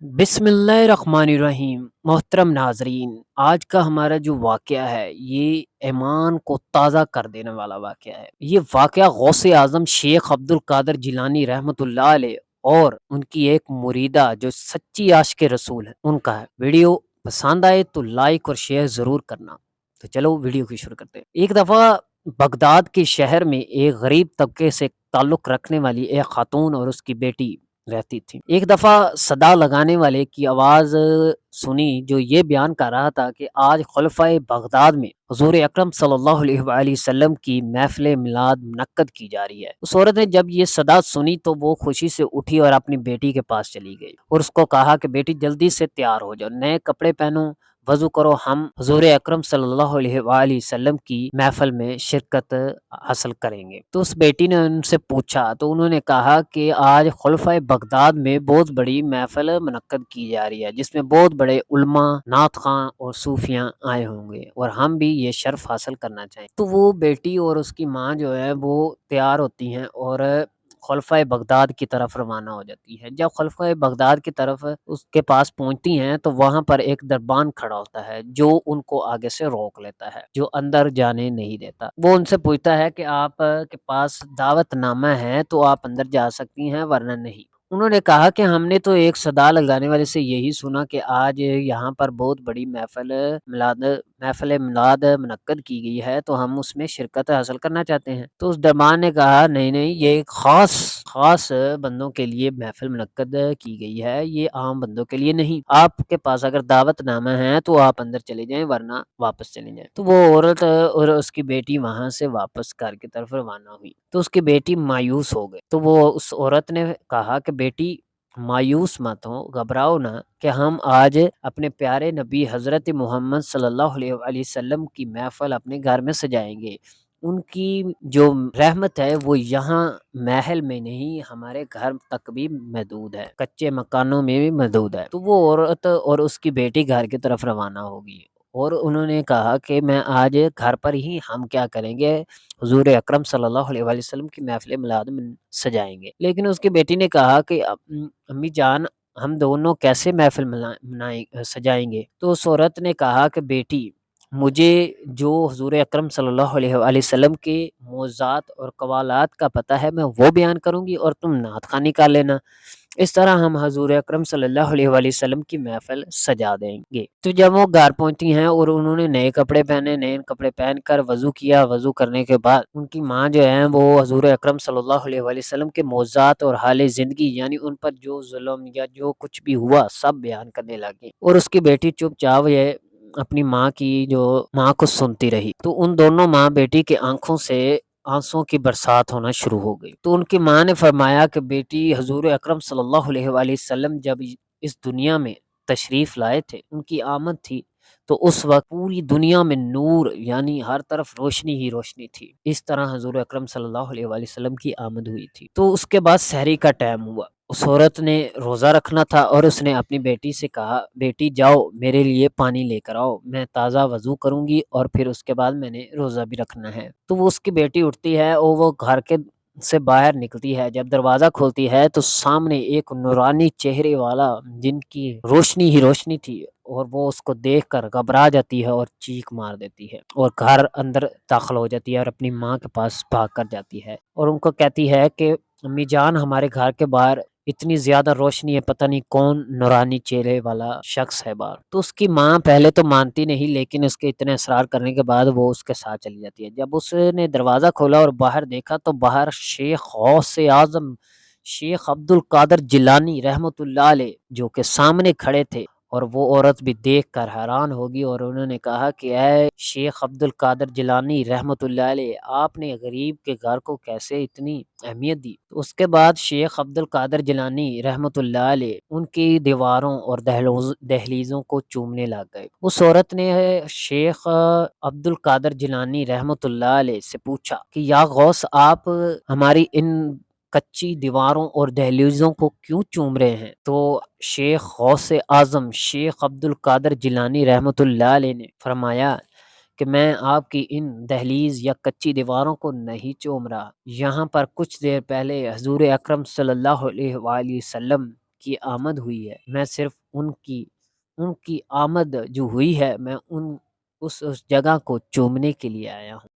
बिस्मिल्लाहिर्रहमानिर्रहीम। मोहतरम नाजरीन, आज का हमारा जो वाक़या है ये ईमान को ताज़ा कर देने वाला वाक़या है। ये वाक़या गौसे आज़म शेख अब्दुल कादर जिलानी रहमतुल्लाह अलैह और उनकी एक मुरीदा जो सच्ची आशिक़ रसूल है उनका है। वीडियो पसंद आए तो लाइक और शेयर ज़रूर करना। तो चलो वीडियो की शुरू करते हैं। एक दफ़ा बगदाद के शहर में एक गरीब तबके से ताल्लुक़ रखने वाली एक खातून और उसकी बेटी रहती थी। एक दफ़ा सदा लगाने वाले की आवाज़ सुनी जो ये बयान कर रहा था कि आज खुलफ़ाए बगदाद में हुज़ूर अकरम सल्लल्लाहु अलैहि वसल्लम की महफ़िल मिलाद मुनक्कद की जा रही है। उस औरत ने जब ये सदा सुनी तो वो खुशी से उठी और अपनी बेटी के पास चली गई और उसको कहा कि बेटी जल्दी से तैयार हो जाओ, नए कपड़े पहनो, वज़ू करो, हम हुज़ूर अकरम सल्लल्लाहु अलैहि वसल्लम की महफ़िल में शिरकत हासिल करेंगे। तो उस बेटी ने उनसे पूछा तो उन्होंने कहा कि आज खुलफ़ाए बगदाद में बहुत बड़ी महफ़िल मुनक्कद की जा रही है जिसमें बहुत बड़े उलमा, नात ख़ां और सूफियाँ आए होंगे और हम भी ये शर्फ़ हासिल करना चाहें। तो वो बेटी और उसकी माँ जो है वो तैयार होती हैं और खुलफ़ाए बगदाद की तरफ रवाना हो जाती है। जब खुलफ़ाए बगदाद की तरफ उसके पास पहुँचती हैं तो वहाँ पर एक दरबान खड़ा होता है जो उनको आगे से रोक लेता है, जो अंदर जाने नहीं देता। वो उनसे पूछता है कि आप के पास दावतनामा है तो आप अंदर जा सकती हैं वरना नहीं। उन्होंने कहा कि हमने तो एक सदा लगाने वाले से यही सुना कि आज यहाँ पर बहुत बड़ी महफ़िल मिलाद मुनक्कद की गई है तो हम उसमें शिरकत हासिल करना चाहते हैं। तो उस दरबान ने कहा नहीं नहीं, ये एक ख़ास बंदों के लिए महफ़िल मुनक्कद की गई है, ये आम बंदों के लिए नहीं। आपके पास अगर दावतनामा है तो आप अंदर चले जाएँ वरना वापस चले जाएँ। तो वो औरत और उसकी बेटी वहाँ से वापस घर की तरफ रवाना हुई। तो उसकी बेटी मायूस हो गई। तो वो उस औरत ने कहा कि बेटी मायूस मत हो, घबराओ ना कि हम आज अपने प्यारे नबी हज़रत मोहम्मद सल्लल्लाहु अलैहि वसल्लम की महफ़िल अपने घर में सजाएँगे। उनकी जो रहमत है वो यहाँ महल में नहीं हमारे घर तक भी महदूद है, कच्चे मकानों में भी महदूद है। तो वो औरत और उसकी बेटी घर की तरफ रवाना होगी और उन्होंने कहा कि मैं आज घर पर ही हम क्या करेंगे, हुज़ूर अकरम सल्लल्लाहु अलैहि वसल्लम की महफ़िल मिलाद में सजाएँगे। लेकिन उसकी बेटी ने कहा कि अम्मी जान, हम दोनों कैसे महफ़िल सजाएँगे? तो उस औरत ने कहा कि बेटी, मुझे जो हुज़ूर अकरम सल्लल्लाहु अलैहि वसल्लम के मौज़ात और कवालात का पता है मैं वो बयान करूँगी और तुम नात ख़वानी कर लेना। इस तरह हम हज़ूर अकरम सल्लल्लाहु अलैहि वसल्लम की महफ़िल सजा देंगे। तो जब वो घर पहुँची हैं और उन्होंने नए कपड़े पहने, नए कपड़े पहनकर वज़ू किया, वज़ू करने के बाद उनकी माँ जो है वो हज़ूर अकरम सल्लल्लाहु अलैहि वसल्लम के मौज़ात और हाल ज़िंदगी यानी उन पर जो ज़ुल्म या जो कुछ भी हुआ सब बयान करने लगी और उसकी बेटी चुपचाप ये अपनी माँ को सुनती रही। तो उन दोनों माँ बेटी की आँखों से आँसुओं की बरसात होना शुरू हो गई। तो उनकी माँ ने फरमाया कि बेटी, हज़ूर अकरम सल्लल्लाहु अलैहि वसल्लम जब इस दुनिया में तशरीफ़ लाए थे, उनकी आमद थी, तो उस वक़्त पूरी दुनिया में नूर यानी हर तरफ रोशनी ही रोशनी थी। इस तरह हज़ूर अकरम सल्लल्लाहु अलैहि वसल्लम की आमद हुई थी। तो उसके बाद सहरी का टाइम हुआ। उस औरत ने रोज़ा रखना था और उसने अपनी बेटी से कहा, बेटी जाओ मेरे लिए पानी लेकर आओ, मैं ताज़ा वज़ू करूँगी और फिर उसके बाद मैंने रोज़ा भी रखना है। तो वो उसकी बेटी उठती है और वो घर के से बाहर निकलती है। जब दरवाज़ा खोलती है तो सामने एक नूरानी चेहरे वाला जिनकी रोशनी ही रोशनी थी और वो उसको देखकर घबरा जाती है और चीख मार देती है और घर अंदर दाखिल हो जाती है और अपनी माँ के पास भाग कर जाती है और उनको कहती है कि अम्मी जान, हमारे घर के बाहर इतनी ज़्यादा रोशनी है, पता नहीं कौन नूरानी चेहरे वाला शख्स है बाहर। तो उसकी माँ पहले तो मानती नहीं लेकिन उसके इतने इसरार करने के बाद वो उसके साथ चली जाती है। जब उसने दरवाज़ा खोला और बाहर देखा तो बाहर शेख गौसे आज़म शेख अब्दुल कादर जिलानी रहमतुल्लाह अलैह जो कि सामने खड़े थे और वो औरत भी देखकर हैरान होगी और उन्होंने कहा कि ऐ शेख अब्दुल कादर जिलानी रहमतुल्लाह अलैह, आपने गरीब के घर को कैसे इतनी अहमियत दी। तो उसके बाद शेख अब्दुल कादर जिलानी रहमतुल्लाह अलैह उनकी दीवारों और दहलीज़ों को चूमने लग गए। उस औरत ने शेख अब्दुल कादर जिलानी रहमतुल्लाह अलैह से पूछा कि या गौस, आप हमारी इन कच्ची दीवारों और दहलीज़ों को क्यों चूम रहे हैं? तो शेख गौसे आज़म शेख अब्दुल कादर जिलानी रहमतुल्लाह अलैह ने फरमाया कि मैं आपकी इन दहलीज़ या कच्ची दीवारों को नहीं चूम रहा। यहाँ पर कुछ देर पहले हज़ूर अकरम सल्लल्लाहु अलैहि वसल्लम کی آمد ہوئی ہے، میں صرف ان کی آمد جو ہوئی ہے، میں اس جگہ کو چومنے کے لیے آیا ہوں۔